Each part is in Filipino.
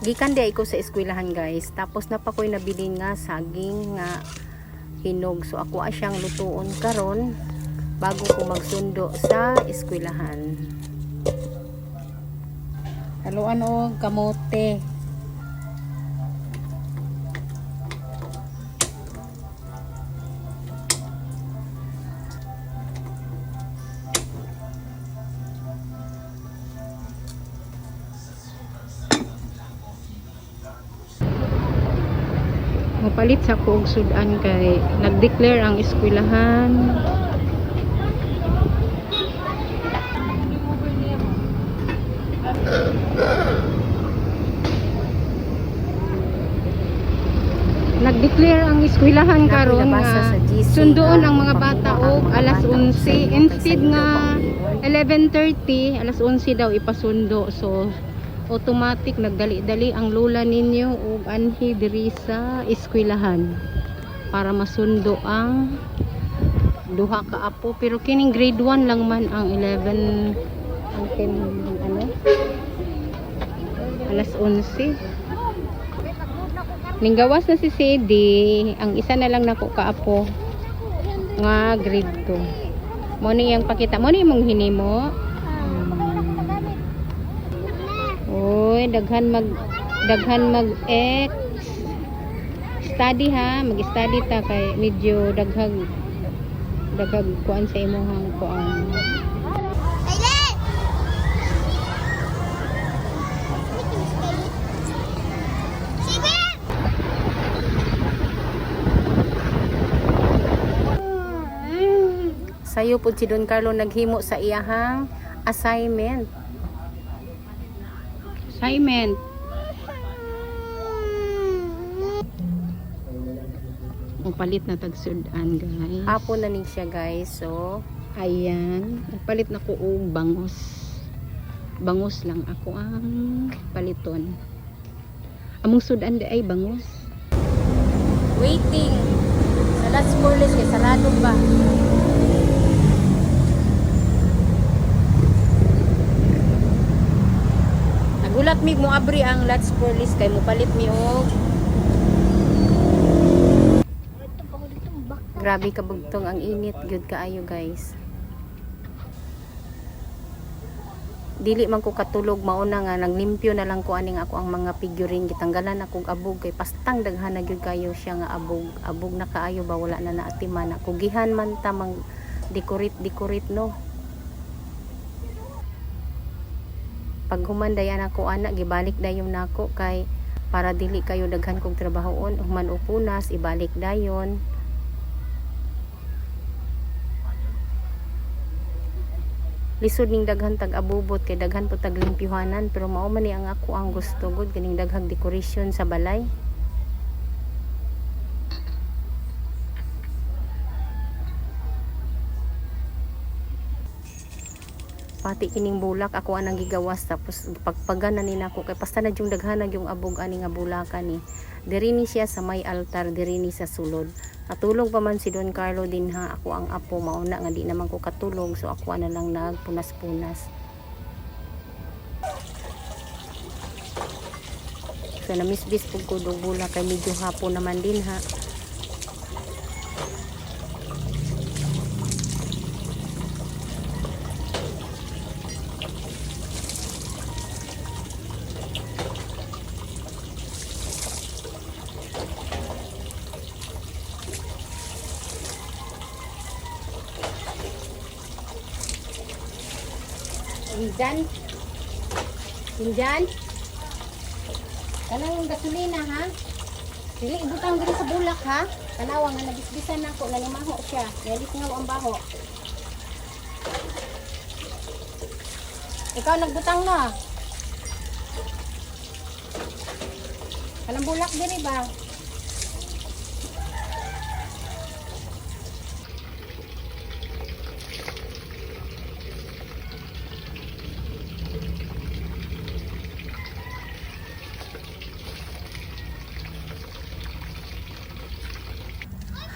Gikan di ko sa eskwelahan guys. Tapos napakoy nabilin nga saging nga hinog. So ako siyang lutuon karon bago ko magsundo sa eskwelahan. Haluan og kamote. Mapalit sa ko og sudan kay nag-declare ang eskwelahan. Nag-declare ang eskwelahan karon nga sundoon ang mga bata og alas 11 instead nga 11:30 alas 11 daw ipasundo. So automatic nagdali-dali ang lola ninyo ug anhi diri sa eskwelahan para masundo ang duha ka apo. Pero kining grade 1 lang man ang 11 ang ano alas 11 ning gawas na si Sedi. Ang isa na lang nako ka apo nga grade 2 mo ni yang pakita mo ni mong hinimo. Oy, daghan mag X study ha, mag-study ta kay medyo daghag kuan sa imong kuan. Sayo pud si Don Carlo naghimo sa iyahang assignment. Palit na tagsudan guys. Apo na ni siya guys. So ayan, palit na ko og bangus. Bangus lang ako ang paliton. Among sudan di ay bangus. Waiting. Sa last Morles kay sarado ba? Nagulat mi mo abri ang Lats Morles kay mo palit mi og grabe kabugtong ang init gyud kaayo guys. Dili man ko katulog mauna nga naglimpyo na lang ko aning ako ang mga figurine gitanggalan akong abog kay pastang daghan na gyud kayo siya nga abog na kaayo ba wala na naatiman ako gihan man ta mang decorate no. Pag humandayan ako ana gibalik dayon nako kay para dili kayo daghan kog trabahoon human upunas ibalik dayon. Lisod ning daghan tag abubot kay daghan po tag limpyuhanan pero mao man ni ang ako ang gusto gud kaning daghang decoration sa balay. Pati kining bulak ako anang gigawas tapos pagpaganan ni nako kay basta na yung daghan yung abog ani nga bulakan ni. Diri ni siya sa may altar, diri ni sa sulod. Katulog pa man si Don Carlo din ha, ako ang apo mauna nga di naman ko katulog so ako na lang nagpunas-punas. So namisbis pug ko dog bulak kay medyo hapon naman din ha. Injan kanang gasolina ha dili ibutang diri sa bulak ha tanawa nga nabisbisan nako nanimaho siya yalit nga ang baho ikaw nagbutang na kanang bulak diri ba.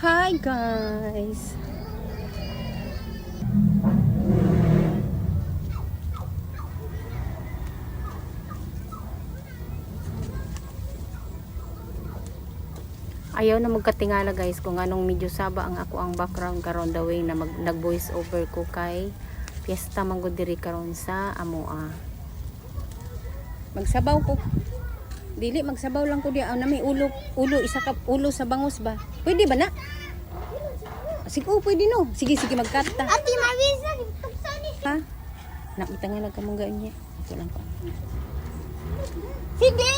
Hi guys. Ayaw na magkatingala guys kung anong medyo saba ang ako ang background karon the way na nag voice over ko kay fiesta man gud diri karon sa amoa. Magsabaw ko. Dili magsabaw lang ko di na may ulo isa ka ulo sa bangus ba. Pwede ba na? Sige, pwede no. Sige magkata. Ate Marisa, tuksan ni. Ha? Nakitangala ka mong ganyan. Ito lang ko. Sige.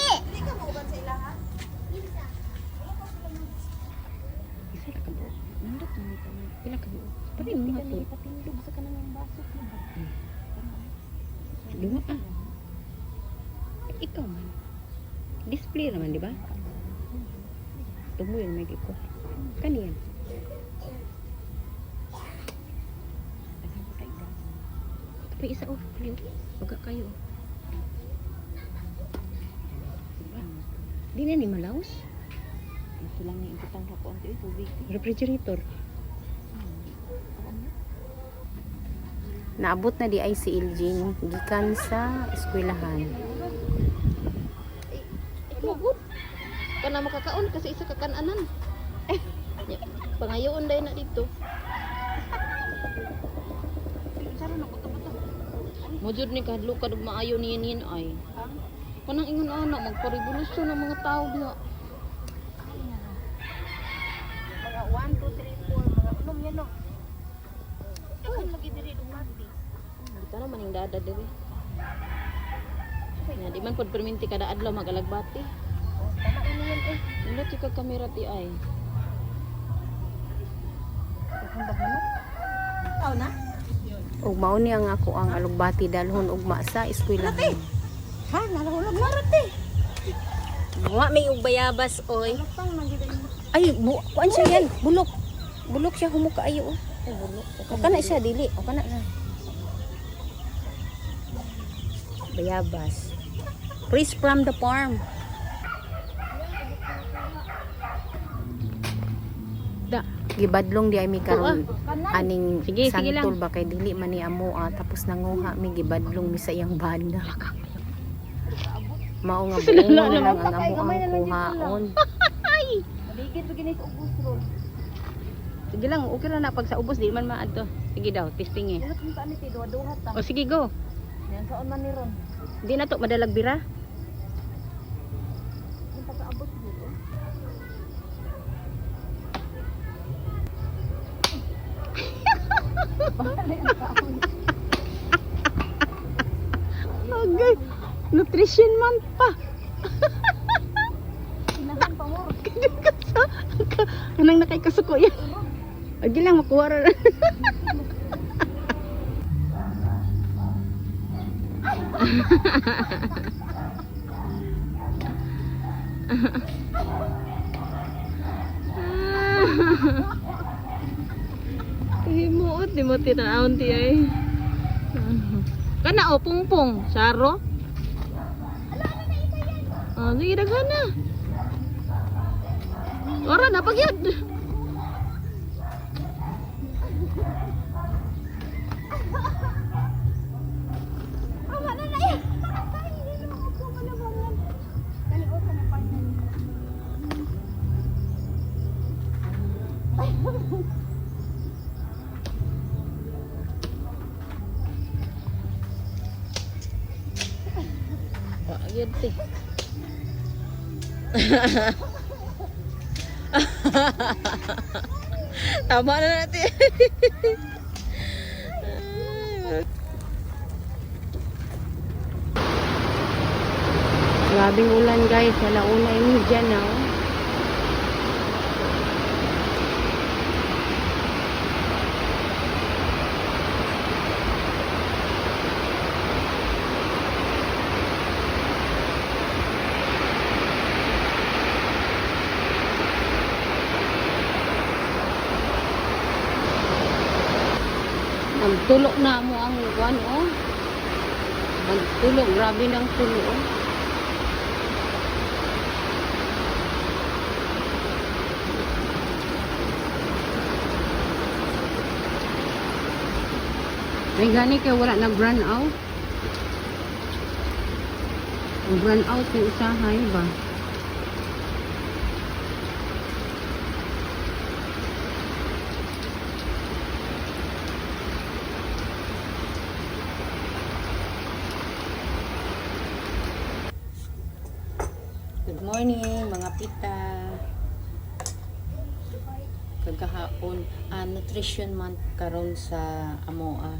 Pila ka buo. Pati mo nga to. Duma ah. Ikaw man. Display naman, di ba? Tumuyo may ko. Kaniyan. Tapi isa oh, kayo. Baga kayo. Di na ni malaos. Ito lang ni ikutang hapon ito tubig. Refrigerator. Naabot na di ay si Iljin gikan sa eskwelahan. Lugod. Kana makakaon kasi isa ka kananan. Pangayoon dai na dito. Mujud ni kadlo kad maayo niyan ay. Kanang ingon ana magparevolusyon ang mga tao diha. Mga 1 2 3 4 mga unom yan no. Dagan lagi diri dumati. Kita na maning dada diri. Nga di man pod perminti kada adlaw magalagbati. Tama ini yan eh. Ino chika kamera ti ay. Kumbag manok. Aw na. Ug mao ni ang ako ang alugbati dalhon ugma sa eskwelahan. Ha, nalahulog na rati. Wa may ug bayabas oy. Ay, kuan siya yan, bulok. Bulok siya humuka ayo. Oh. Ay, bulok. O kana siya dili, o kana na. Bayabas. Fresh from the farm. Da. Gibadlong di ay mi karon aning Sige lang. santol ba kay dili man ni amo tapos nanguha mi gibadlong mi sa iyang banda. Mao nga buong na lang ang amo ang kuhaon. Maligid pa ginay sa ubos ron. Sige lang, okay ra na pag sa ubos di man maadto. Sige daw, testing eh. Ulat mo saan iti duha-duha ta. O sige go. Yan saan man ni ron. Di na to madalag bira. Yung pagkaabot dito. Okay. Nutrition month pa. Inahan pa mo. Kanang nakay kasuko yan. Agi lang makuha ra. Himuot di mo tinawon ti ay. Kana o pungpong, saro. Ah, sige daghan na. Ora na pagyud. Ama na na yan. Hindi na ako malabangan. Kaliot na pa niya. Pagyud ti. Tama na natin. Grabing ulan guys, alauna ini dyan na. Oh. Magtulog na mo ang kuan oh. Magtulog, grabe ng tulo oh. May gani kay wala nag run out. Ang run out yung usahay ba? Good morning mga pita. Kagahapon nutrition month karon sa amoa.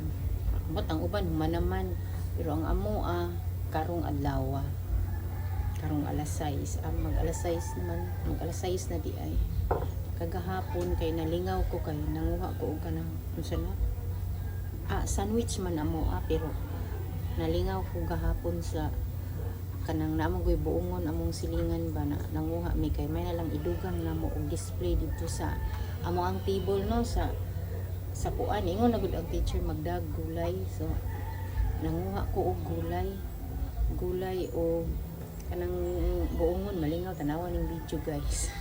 Amot ang uban humanaman pero ang amoa karong adlaw. Karong alas 6. Mag alas 6 naman, mag alas 6 na di ay. Kagahapon kay nalingaw ko kay nanguha ko og kanang unsa na? Sandwich man amoa pero nalingaw ko gahapon sa kanang namo goy buongon among silingan ba na nanguha mi kay may nalang idugang namo og display dito sa amo ang table no sa kuan ingon na gud ang teacher magdag gulay so nanguha ko og gulay o kanang buongon malingaw tanawan ning video guys.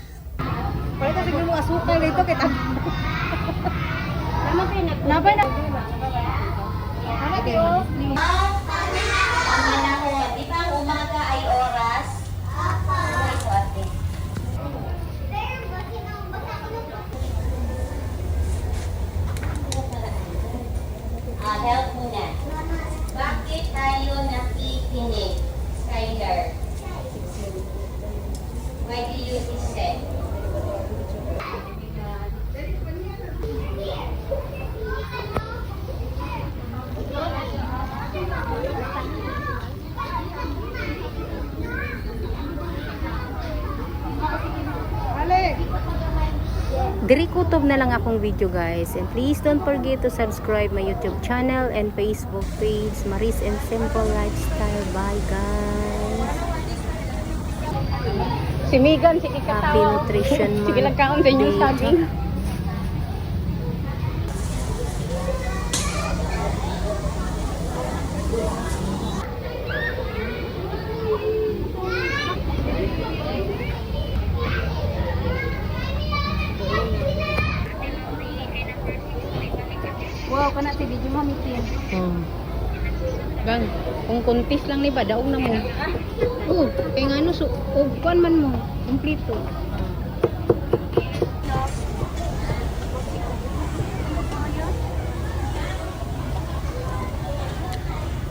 Pwede kasi mo asukal dito kita. Nabay na. Di ba ang umaga ay oras? Ay, swerte. Help muna. Bakit tayo nakikinig, Skylar? Why do you listen? Diri kutob na lang akong video guys, and please don't forget to subscribe my YouTube channel and Facebook page Maris and Simple Lifestyle. Bye guys. Si Megan sige Happy katawa. Nutrition Month. Sige lang kaon sa inyong Day. saging. Wow, kana si Didi Mami Tin. Bang, kung kuntis lang ni ba daong na mo. Kay ngano so og kuan man mo, kumpleto.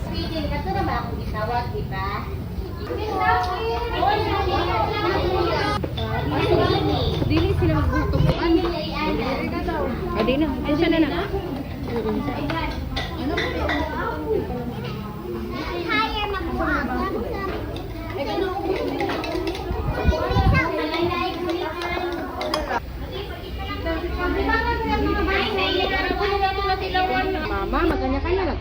Pwede ka to na ba akong itawag, di ba? Dili sila magbutukan. Adi na, unsa na na? Higher magbuha. Mama, maganya ka na lang.